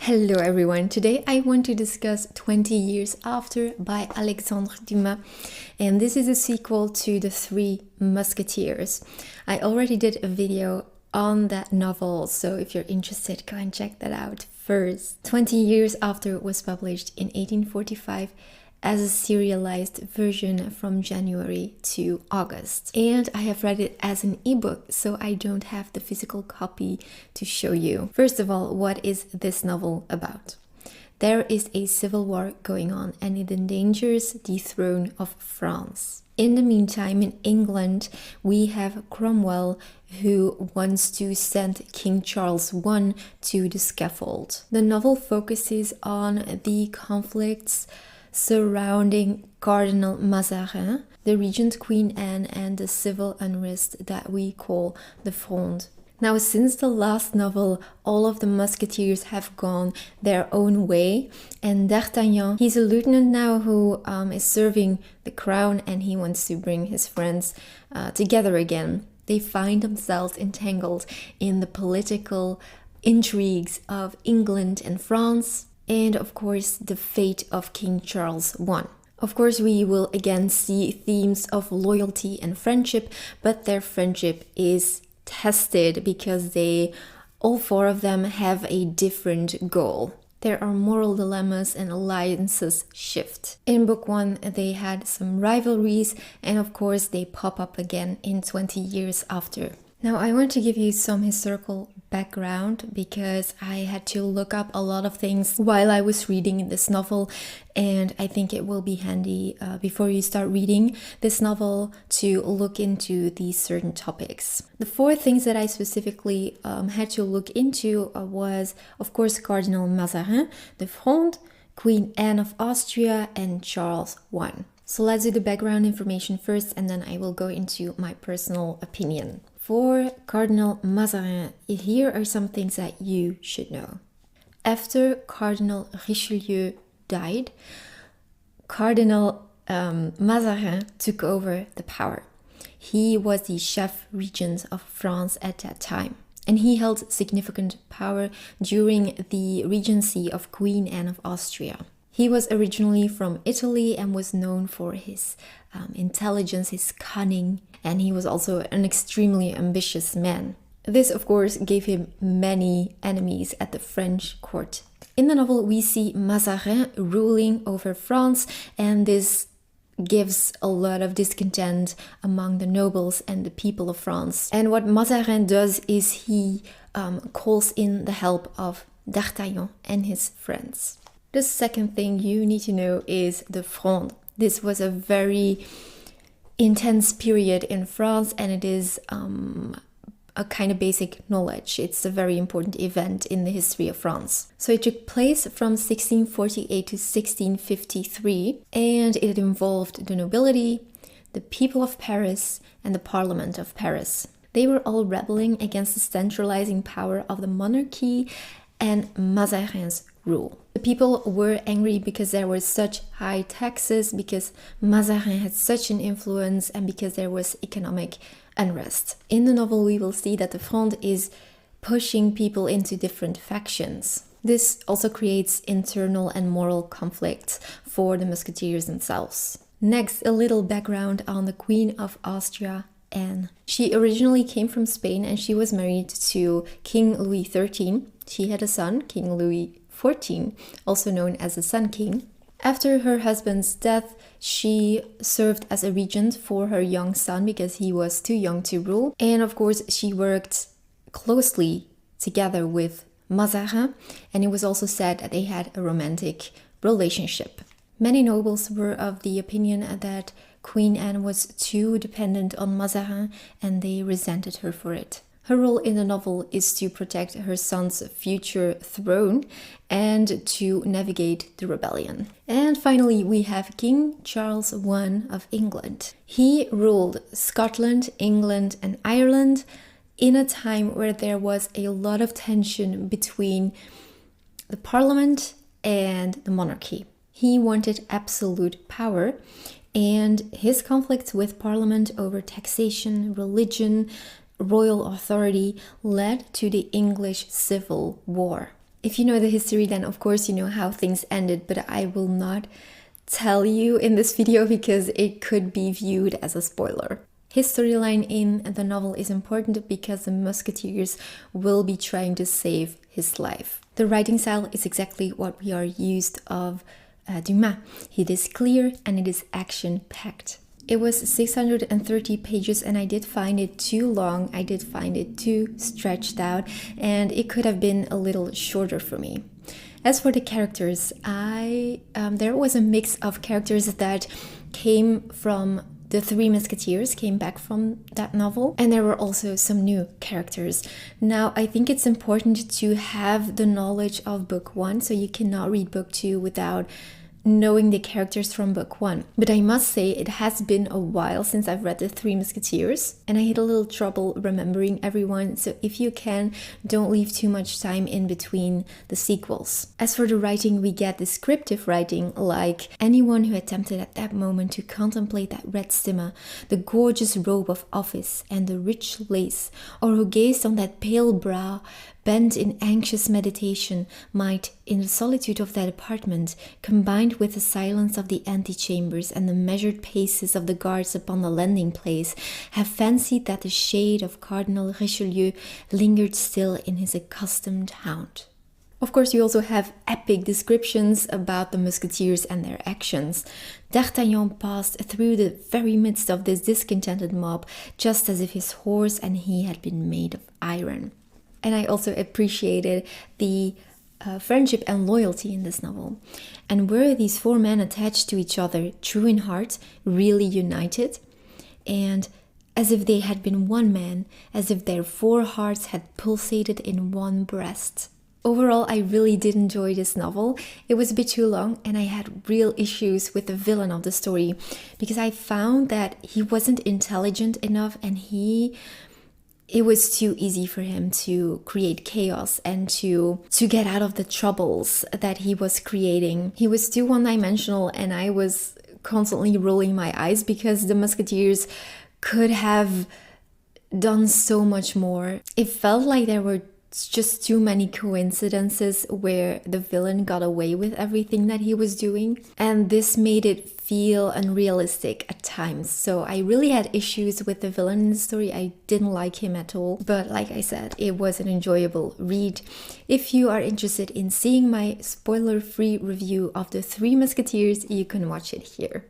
Hello everyone, today I want to discuss 20 Years After by Alexandre Dumas, and this is a sequel to the Three Musketeers. I already did a video on that novel, so if you're interested, go and check that out first. 20 Years After was published in 1845 as a serialized version from January to August. And I have read it as an ebook, so I don't have the physical copy to show you. First of all, what is this novel about? There is a civil war going on and it endangers the throne of France. In the meantime, in England, we have Cromwell who wants to send King Charles I to the scaffold. The novel focuses on the conflicts surrounding Cardinal Mazarin, the regent Queen Anne, and the civil unrest that we call the Fronde. Now, since the last novel, all of the musketeers have gone their own way, and D'Artagnan, he's a lieutenant now who is serving the crown, and he wants to bring his friends together again. They find themselves entangled in the political intrigues of England and France, and of course the fate of King Charles I. Of course, we will again see themes of loyalty and friendship, but their friendship is tested because all four of them have a different goal. There are moral dilemmas and alliances shift. In book one, they had some rivalries, and of course they pop up again in 20 Years After. Now, I want to give you some historical background because I had to look up a lot of things while I was reading this novel, and I think it will be handy before you start reading this novel to look into these certain topics. The four things that I specifically had to look into was, of course, Cardinal Mazarin, the Fronde, Queen Anne of Austria, and Charles I. So let's do the background information first, and then I will go into my personal opinion. For Cardinal Mazarin, here are some things that you should know. After Cardinal Richelieu died, Cardinal Mazarin took over the power. He was the chef regent of France at that time, and he held significant power during the regency of Queen Anne of Austria. He was originally from Italy and was known for his intelligence, his cunning, and he was also an extremely ambitious man. This, of course, gave him many enemies at the French court. In the novel, we see Mazarin ruling over France, and this gives a lot of discontent among the nobles and the people of France. And what Mazarin does is he calls in the help of D'Artagnan and his friends. The second thing you need to know is the Fronde. This was a very intense period in France, and it is a kind of basic knowledge. It's a very important event in the history of France. So it took place from 1648 to 1653, and it involved the nobility, the people of Paris, and the Parliament of Paris. They were all rebelling against the centralizing power of the monarchy and Mazarin's rule. The people were angry because there were such high taxes, because Mazarin had such an influence, and because there was economic unrest. In the novel, we will see that the Fronde is pushing people into different factions. This also creates internal and moral conflicts for the musketeers themselves. Next, a little background on the Queen of Austria, Anne. She originally came from Spain and she was married to King Louis XIII. She had a son, King Louis XIV, also known as the Sun King. After her husband's death, she served as a regent for her young son because he was too young to rule. And of course, she worked closely together with Mazarin, and it was also said that they had a romantic relationship. Many nobles were of the opinion that Queen Anne was too dependent on Mazarin, and they resented her for it. Her role in the novel is to protect her son's future throne and to navigate the rebellion. And finally, we have King Charles I of England. He ruled Scotland, England, and Ireland in a time where there was a lot of tension between the Parliament and the monarchy. He wanted absolute power, and his conflicts with Parliament over taxation, religion, royal authority led to the English Civil War. If you know the history, then of course you know how things ended, but I will not tell you in this video because it could be viewed as a spoiler. His storyline in the novel is important because the Musketeers will be trying to save his life. The writing style is exactly what we are used of Dumas. It is clear and it is action-packed. It was 630 pages and I did find it too long, I did find it too stretched out, and it could have been a little shorter for me. As for the characters, there was a mix of characters that came from the Three Musketeers, came back from that novel, and there were also some new characters. Now, I think it's important to have the knowledge of book 1, so you cannot read book 2 without knowing the characters from book 1. But I must say it has been a while since I've read the Three Musketeers and I had a little trouble remembering everyone, so if you can, don't leave too much time in between the sequels. As for the writing, we get descriptive writing like anyone who attempted at that moment to contemplate that red stimma, the gorgeous robe of office and the rich lace, or who gazed on that pale brow bent in anxious meditation might, in the solitude of that apartment, combined with the silence of the antechambers and the measured paces of the guards upon the landing place, have fancied that the shade of Cardinal Richelieu lingered still in his accustomed haunt. Of course, you also have epic descriptions about the Musketeers and their actions. D'Artagnan passed through the very midst of this discontented mob, just as if his horse and he had been made of iron. And I also appreciated the friendship and loyalty in this novel. And were these 4 men attached to each other, true in heart, really united? And as if they had been one man, as if their 4 hearts had pulsated in one breast. Overall, I really did enjoy this novel. It was a bit too long and I had real issues with the villain of the story because I found that he wasn't intelligent enough and it was too easy for him to create chaos and to get out of the troubles that he was creating. He was too one-dimensional and I was constantly rolling my eyes because the Musketeers could have done so much more. It felt like there were just too many coincidences where the villain got away with everything that he was doing, and this made it feel unrealistic at times. So I really had issues with the villain in the story. I didn't like him at all, but like I said, it was an enjoyable read. If you are interested in seeing my spoiler-free review of the Three Musketeers, you can watch it here.